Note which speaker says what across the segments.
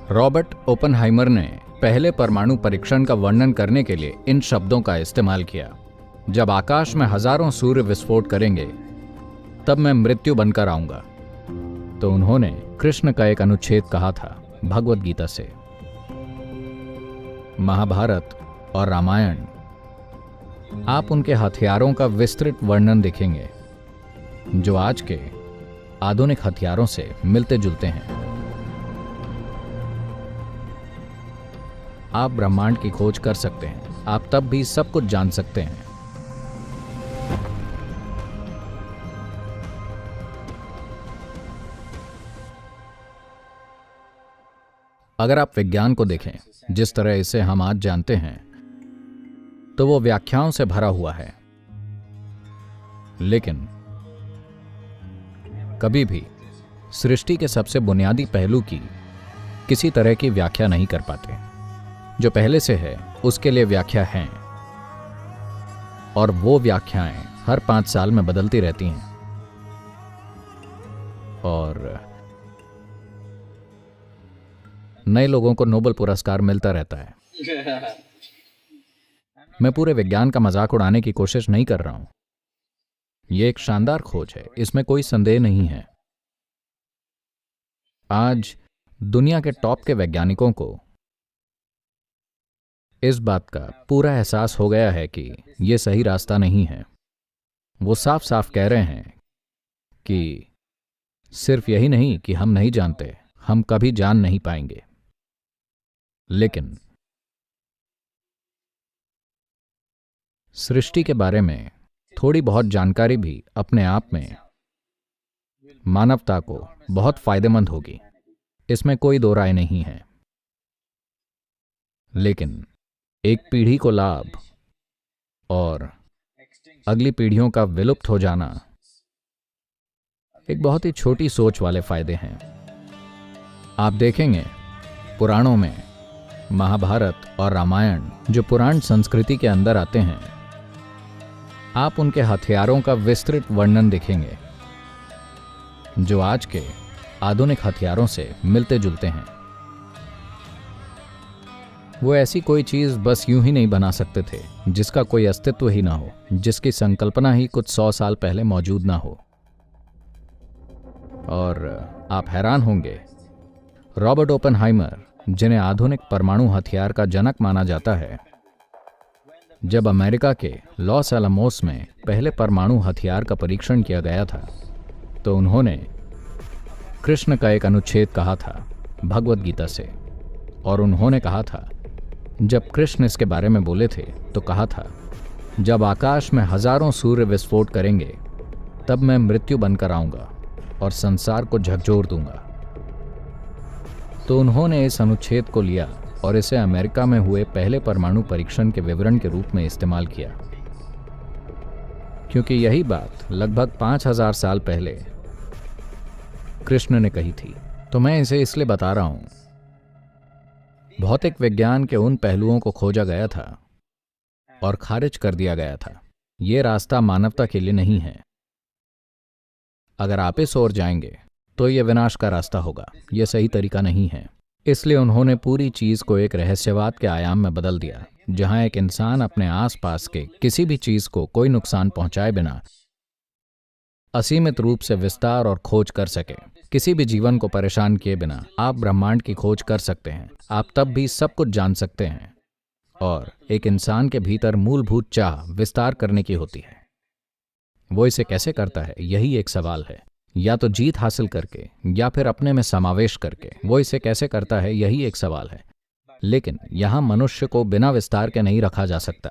Speaker 1: Robert Oppenheimer ने पहले परमाणु परीक्षण का वर्णन करने के लिए इन शब्दों का इस्तेमाल किया। जब आकाश में हजारों सूर्य विस्फोट करेंगे तब मैं मृत्यु बनकर आऊंगा। तो उन्होंने कृष्ण का एक अनुच्छेद कहा था भगवद गीता से। महाभारत और रामायण, आप उनके हथियारों का विस्तृत वर्णन देखेंगे जो आज के आधुनिक हथियारों से मिलते जुलते हैं। आप ब्रह्मांड की खोज कर सकते हैं, आप तब भी सब कुछ जान सकते हैं। अगर आप विज्ञान को देखें जिस तरह इसे हम आज जानते हैं तो वो व्याख्याओं से भरा हुआ है, लेकिन कभी भी सृष्टि के सबसे बुनियादी पहलू की किसी तरह की व्याख्या नहीं कर पाते। जो पहले से है उसके लिए व्याख्या है, और वो व्याख्याएं हर 5 साल में बदलती रहती हैं। और नए लोगों को नोबेल पुरस्कार मिलता रहता है। मैं पूरे विज्ञान का मजाक उड़ाने की कोशिश नहीं कर रहा हूं। यह एक शानदार खोज है, इसमें कोई संदेह नहीं है। आज दुनिया के टॉप के वैज्ञानिकों को इस बात का पूरा एहसास हो गया है कि यह सही रास्ता नहीं है। वो साफ साफ कह रहे हैं कि सिर्फ यही नहीं कि हम नहीं जानते, हम कभी जान नहीं पाएंगे। लेकिन सृष्टि के बारे में थोड़ी बहुत जानकारी भी अपने आप में मानवता को बहुत फायदेमंद होगी, इसमें कोई दो राय नहीं है। लेकिन एक पीढ़ी को लाभ और अगली पीढ़ियों का विलुप्त हो जाना एक बहुत ही छोटी सोच वाले फायदे हैं। आप देखेंगे पुराणों में महाभारत और रामायण जो पुराण संस्कृति के अंदर आते हैं, आप उनके हथियारों का विस्तृत वर्णन देखेंगे जो आज के आधुनिक हथियारों से मिलते जुलते हैं। वो ऐसी कोई चीज बस यूं ही नहीं बना सकते थे जिसका कोई अस्तित्व ही ना हो, जिसकी संकल्पना ही कुछ 100 साल पहले मौजूद ना हो। और आप हैरान होंगे, रॉबर्ट ओपेनहाइमर, जिन्हें आधुनिक परमाणु हथियार का जनक माना जाता है, जब अमेरिका के लॉस एलमोस में पहले परमाणु हथियार का परीक्षण किया गया था तो उन्होंने कृष्ण का एक अनुच्छेद कहा था भगवद गीता से। और उन्होंने कहा था, जब कृष्ण इसके बारे में बोले थे तो कहा था, जब आकाश में हजारों सूर्य विस्फोट करेंगे तब मैं मृत्यु बनकर आऊंगा और संसार को झकझोर दूंगा। तो उन्होंने इस अनुच्छेद को लिया और इसे अमेरिका में हुए पहले परमाणु परीक्षण के विवरण के रूप में इस्तेमाल किया, क्योंकि यही बात लगभग 5000 साल पहले कृष्ण ने कही थी। तो मैं इसे इसलिए बता रहा हूं, भौतिक विज्ञान के उन पहलुओं को खोजा गया था और खारिज कर दिया गया था। यह रास्ता मानवता के लिए नहीं है। अगर आप इस ओर जाएंगे तो यह विनाश का रास्ता होगा, यह सही तरीका नहीं है। इसलिए उन्होंने पूरी चीज को एक रहस्यवाद के आयाम में बदल दिया, जहां एक इंसान अपने आसपास के किसी भी चीज को कोई नुकसान पहुंचाए बिना असीमित रूप से विस्तार और खोज कर सके। किसी भी जीवन को परेशान किए बिना आप ब्रह्मांड की खोज कर सकते हैं, आप तब भी सब कुछ जान सकते हैं। और एक इंसान के भीतर मूलभूत चाह विस्तार करने की होती है। वो इसे कैसे करता है, यही एक सवाल है। या तो जीत हासिल करके या फिर अपने में समावेश करके। वो इसे कैसे करता है, यही एक सवाल है। लेकिन यहां मनुष्य को बिना विस्तार के नहीं रखा जा सकता।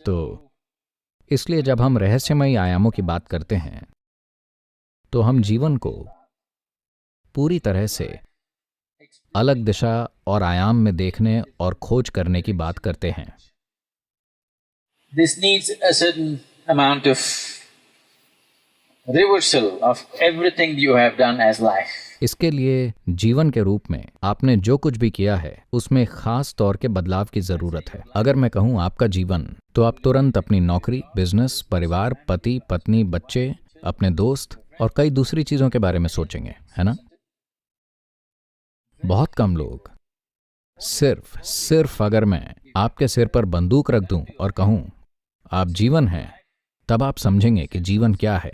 Speaker 1: तो इसलिए जब हम रहस्यमयी आयामों की बात करते हैं तो हम जीवन को पूरी तरह से अलग दिशा और आयाम में देखने और खोज करने की बात करते हैं।
Speaker 2: This needs a certain amount of reversal of everything you have done as life.
Speaker 1: इसके लिए जीवन के रूप में आपने जो कुछ भी किया है उसमें खास तौर के बदलाव की जरूरत है। अगर मैं कहूं आपका जीवन, तो आप तुरंत अपनी नौकरी, बिजनेस, परिवार, पति, पत्नी, बच्चे, अपने दोस्त और कई दूसरी चीजों के बारे में सोचेंगे, है ना? बहुत कम लोग। सिर्फ अगर मैं आपके सिर पर बंदूक रख दूं और कहूं आप जीवन हैं, तब आप समझेंगे कि जीवन क्या है।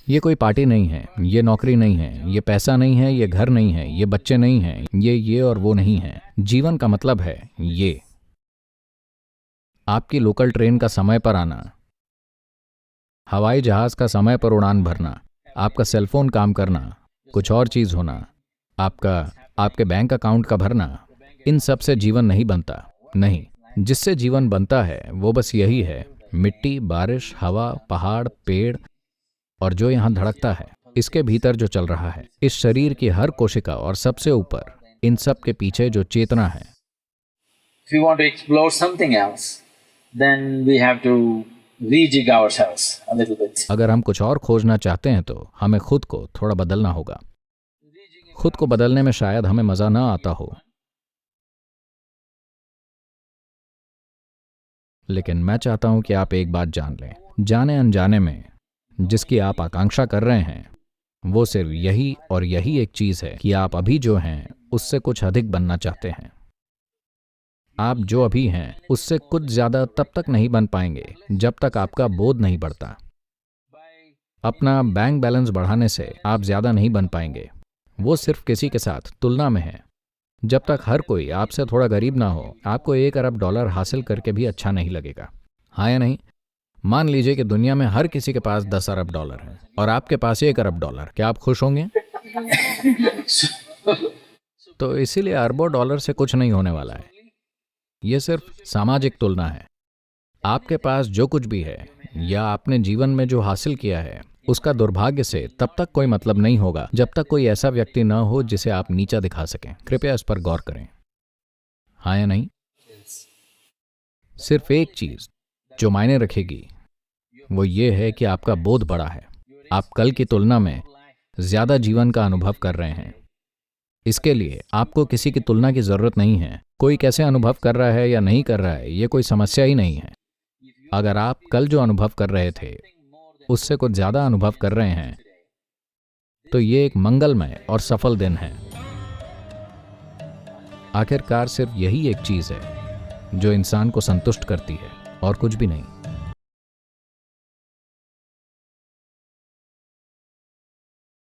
Speaker 1: ये कोई पार्टी नहीं है, ये नौकरी नहीं है, ये पैसा नहीं है, ये घर नहीं है, ये बच्चे नहीं हैं, ये और वो नहीं है। जीवन का मतलब है ये। आपकी लोकल ट्रेन का समय पर आना, हवाई जहाज का समय पर उड़ान भरना, आपका सेलफोन काम करना, कुछ और चीज होना, आपके बैंक अकाउंट का भरना, इन सब से जीवन नहीं बनता। नहीं, जिससे जीवन बनता है वो बस यही है, मिट्टी, बारिश, हवा, पहाड़, पेड़ और जो यहां धड़कता है, इसके भीतर जो चल रहा है, इस शरीर की हर कोशिका और सबसे ऊपर इन सब के पीछे जो चेतना है।
Speaker 2: If we want to explore something else, then we have to rejig ourselves a little bit.
Speaker 1: अगर हम कुछ और खोजना चाहते हैं तो हमें खुद को थोड़ा बदलना होगा। खुद को बदलने में शायद हमें मजा ना आता हो, लेकिन मैं चाहता हूं कि आप एक बात जान लें, जाने अनजाने में जिसकी आप आकांक्षा कर रहे हैं, वो सिर्फ यही और यही एक चीज है कि आप अभी जो हैं उससे कुछ अधिक बनना चाहते हैं। आप जो अभी हैं उससे कुछ ज्यादा तब तक नहीं बन पाएंगे जब तक आपका बोध नहीं बढ़ता। अपना बैंक बैलेंस बढ़ाने से आप ज्यादा नहीं बन पाएंगे, वो सिर्फ किसी के साथ तुलना में है। जब तक हर कोई आपसे थोड़ा गरीब ना हो, आपको $1 अरब हासिल करके भी अच्छा नहीं लगेगा। हाँ या नहीं? मान लीजिए कि दुनिया में हर किसी के पास $10 अरब है और आपके पास $1 अरब, क्या आप खुश होंगे? तो इसीलिए अरबों डॉलर से कुछ नहीं होने वाला है। यह सिर्फ सामाजिक तुलना है। आपके पास जो कुछ भी है या आपने जीवन में जो हासिल किया है, उसका दुर्भाग्य से तब तक कोई मतलब नहीं होगा जब तक कोई ऐसा व्यक्ति न हो जिसे आप नीचा दिखा सकें। कृपया इस पर गौर करें। हाँ या नहीं? सिर्फ एक चीज जो मायने रखेगी वो ये है कि आपका बोध बड़ा है। आप कल की तुलना में ज्यादा जीवन का अनुभव कर रहे हैं। इसके लिए आपको किसी की तुलना की जरूरत नहीं है। कोई कैसे अनुभव कर रहा है या नहीं कर रहा है, ये कोई समस्या ही नहीं है। अगर आप कल जो अनुभव कर रहे थे उससे कुछ ज्यादा अनुभव कर रहे हैं तो ये एक मंगलमय और सफल दिन है। आखिरकार सिर्फ यही एक चीज है जो इंसान को संतुष्ट करती है और कुछ भी नहीं।